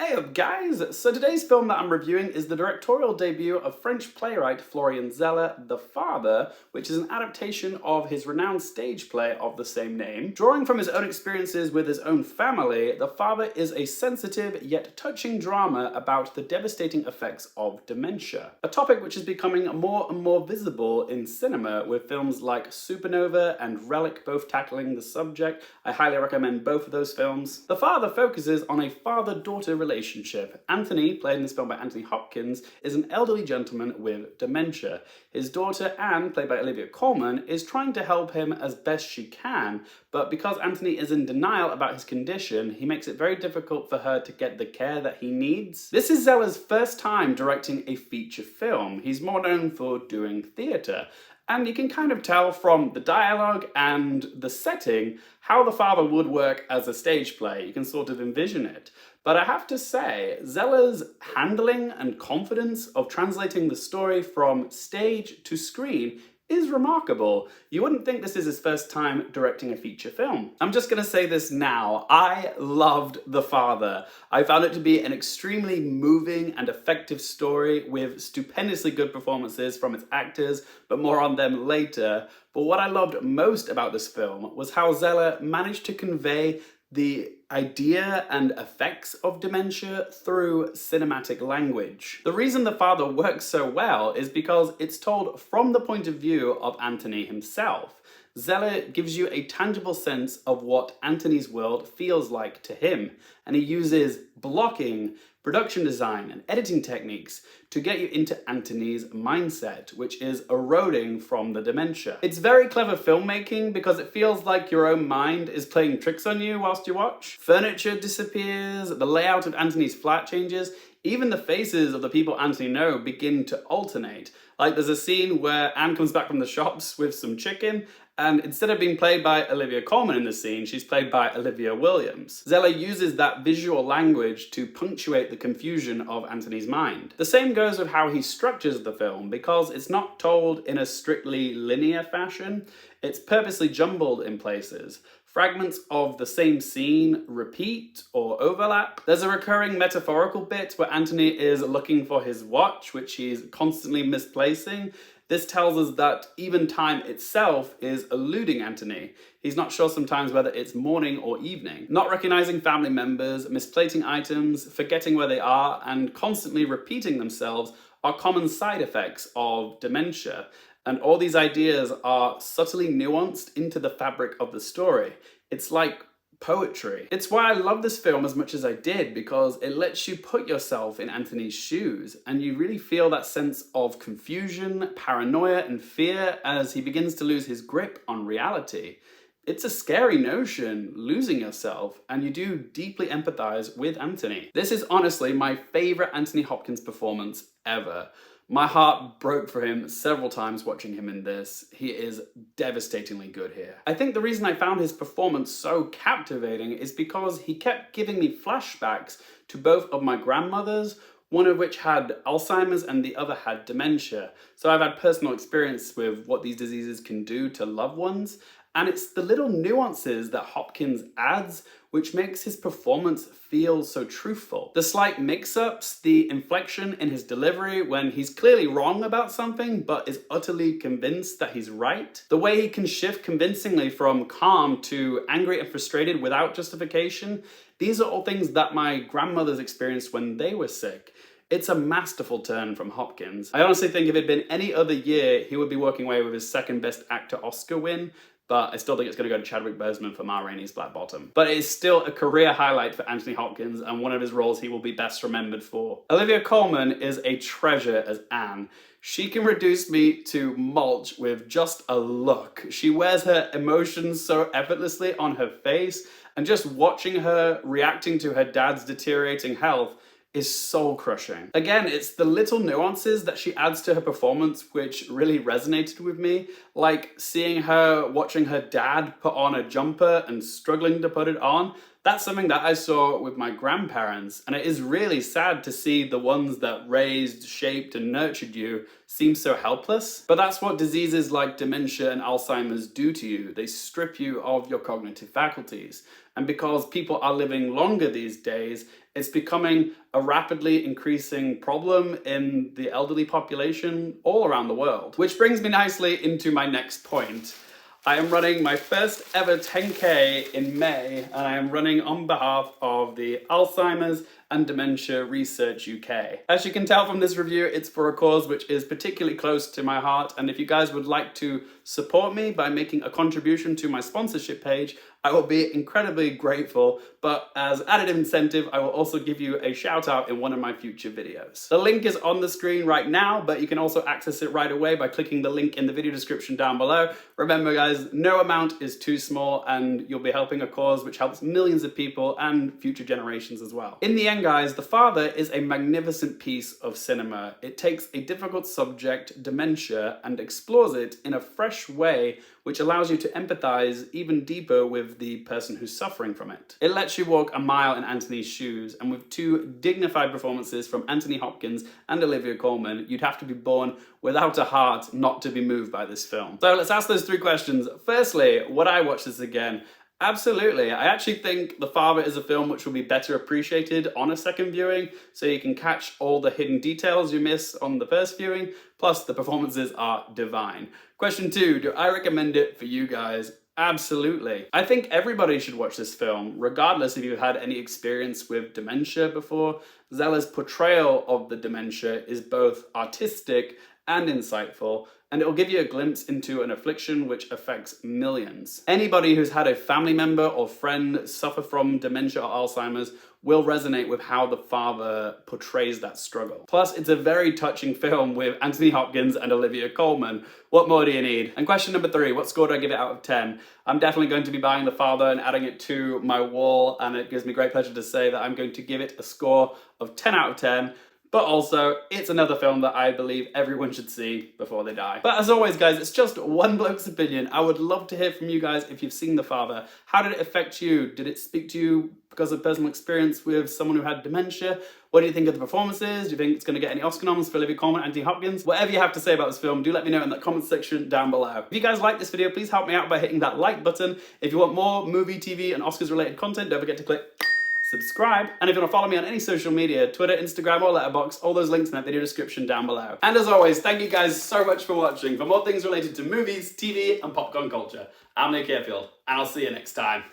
Hey up guys! So today's film that I'm reviewing is the directorial debut of French playwright Florian Zeller, The Father, which is an adaptation of his renowned stage play of the same name. Drawing from his own experiences with his own family, The Father is a sensitive yet touching drama about the devastating effects of dementia. A topic which is becoming more and more visible in cinema, with films like Supernova and Relic both tackling the subject. I highly recommend both of those films. The Father focuses on a father-daughter relationship. Anthony, played in this film by Anthony Hopkins, is an elderly gentleman with dementia. His daughter, Anne, played by Olivia Colman, is trying to help him as best she can, but because Anthony is in denial about his condition, he makes it very difficult for her to get the care that he needs. This is Zeller's first time directing a feature film. He's more known for doing theatre. And you can kind of tell from the dialogue and the setting how The Father would work as a stage play. You can sort of envision it. But I have to say, Zeller's handling and confidence of translating the story from stage to screen is remarkable. You wouldn't think this is his first time directing a feature film. I'm just gonna say this now. I loved The Father. I found it to be an extremely moving and effective story with stupendously good performances from its actors, but more on them later. But what I loved most about this film was how Zeller managed to convey the idea and effects of dementia through cinematic language. The reason The Father works so well is because it's told from the point of view of Anthony himself. Zeller gives you a tangible sense of what Anthony's world feels like to him, and he uses blocking, production design, and editing techniques to get you into Anthony's mindset, which is eroding from the dementia. It's very clever filmmaking because it feels like your own mind is playing tricks on you whilst you watch. Furniture disappears, the layout of Anthony's flat changes, even the faces of the people Anthony knows begin to alternate. Like there's a scene where Anne comes back from the shops with some chicken, and instead of being played by Olivia Colman in the scene, she's played by Olivia Williams. Zeller uses that visual language to punctuate the confusion of Anthony's mind. The same goes with how he structures the film, because it's not told in a strictly linear fashion. It's purposely jumbled in places. Fragments of the same scene repeat or overlap. There's a recurring metaphorical bit where Anthony is looking for his watch, which he's constantly misplacing. This tells us that even time itself is eluding Anthony. He's not sure sometimes whether it's morning or evening. Not recognizing family members, misplacing items, forgetting where they are, and constantly repeating themselves are common side effects of dementia. And all these ideas are subtly nuanced into the fabric of the story. It's like poetry. It's why I love this film as much as I did, because it lets you put yourself in Anthony's shoes and you really feel that sense of confusion, paranoia, and fear as he begins to lose his grip on reality. It's a scary notion, losing yourself, and you do deeply empathize with Anthony. This is honestly my favorite Anthony Hopkins performance ever. My heart broke for him several times watching him in this. He is devastatingly good here. I think the reason I found his performance so captivating is because he kept giving me flashbacks to both of my grandmothers, one of which had Alzheimer's and the other had dementia. So I've had personal experience with what these diseases can do to loved ones. And it's the little nuances that Hopkins adds which makes his performance feel so truthful. The slight mix-ups, the inflection in his delivery when he's clearly wrong about something but is utterly convinced that he's right. The way he can shift convincingly from calm to angry and frustrated without justification. These are all things that my grandmothers experienced when they were sick. It's a masterful turn from Hopkins. I honestly think if it had been any other year, he would be walking away with his second best actor Oscar win, but I still think it's going to go to Chadwick Boseman for Ma Rainey's Black Bottom. But it is still a career highlight for Anthony Hopkins and one of his roles he will be best remembered for. Olivia Colman is a treasure as Anne. She can reduce me to mulch with just a look. She wears her emotions so effortlessly on her face, and just watching her reacting to her dad's deteriorating health is soul-crushing. Again, it's the little nuances that she adds to her performance which really resonated with me, like seeing her watching her dad put on a jumper and struggling to put it on. That's something that I saw with my grandparents, and it is really sad to see the ones that raised, shaped, and nurtured you seem so helpless. But that's what diseases like dementia and Alzheimer's do to you. They strip you of your cognitive faculties. And because people are living longer these days, it's becoming a rapidly increasing problem in the elderly population all around the world. Which brings me nicely into my next point. I am running my first ever 10K in May, and I am running on behalf of the Alzheimer's and Dementia Research UK. As you can tell from this review, it's for a cause which is particularly close to my heart, and if you guys would like to support me by making a contribution to my sponsorship page, I will be incredibly grateful, but as added incentive, I will also give you a shout out in one of my future videos. The link is on the screen right now, but you can also access it right away by clicking the link in the video description down below. Remember guys, no amount is too small, and you'll be helping a cause which helps millions of people and future generations as well. In the end guys, The Father is a magnificent piece of cinema. It takes a difficult subject, dementia, and explores it in a fresh way which allows you to empathize even deeper with the person who's suffering from it. It lets you walk a mile in Anthony's shoes, and with two dignified performances from Anthony Hopkins and Olivia Colman, you'd have to be born without a heart not to be moved by this film. So let's ask those three questions. Firstly, would I watch this again? Absolutely. I actually think The Father is a film which will be better appreciated on a second viewing, so you can catch all the hidden details you miss on the first viewing, plus the performances are divine. Question 2, do I recommend it for you guys? Absolutely. I think everybody should watch this film, regardless if you've had any experience with dementia before. Zeller's portrayal of the dementia is both artistic and insightful, and it will give you a glimpse into an affliction which affects millions. Anybody who's had a family member or friend suffer from dementia or Alzheimer's will resonate with how The Father portrays that struggle. Plus, it's a very touching film with Anthony Hopkins and Olivia Colman. What more do you need? And question number 3, what score do I give it out of 10? I'm definitely going to be buying The Father and adding it to my wall, and it gives me great pleasure to say that I'm going to give it a score of 10 out of 10. But also, it's another film that I believe everyone should see before they die. But as always, guys, it's just one bloke's opinion. I would love to hear from you guys if you've seen The Father. How did it affect you? Did it speak to you because of personal experience with someone who had dementia? What do you think of the performances? Do you think it's going to get any Oscar noms for Olivia Colman and Anthony Hopkins? Whatever you have to say about this film, do let me know in the comment section down below. If you guys like this video, please help me out by hitting that like button. If you want more movie, TV, and Oscars related content, don't forget to click subscribe. And if you want to follow me on any social media, Twitter, Instagram, or Letterboxd, all those links in that video description down below. And as always, thank you guys so much for watching. For more things related to movies, TV, and popcorn culture, I'm Nick Airfield, and I'll see you next time.